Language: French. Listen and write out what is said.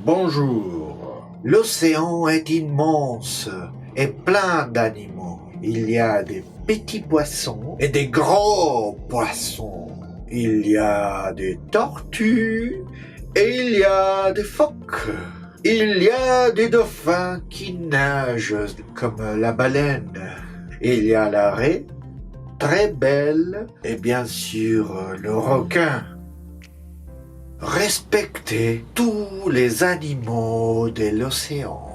Bonjour. L'océan est immense et plein d'animaux. Il y a des petits poissons et des gros poissons. Il y a des tortues et il y a des phoques. Il y a des dauphins qui nagent comme la baleine. Il y a la raie, très belle, et bien sûr le requin. Respectez tous les animaux de l'océan.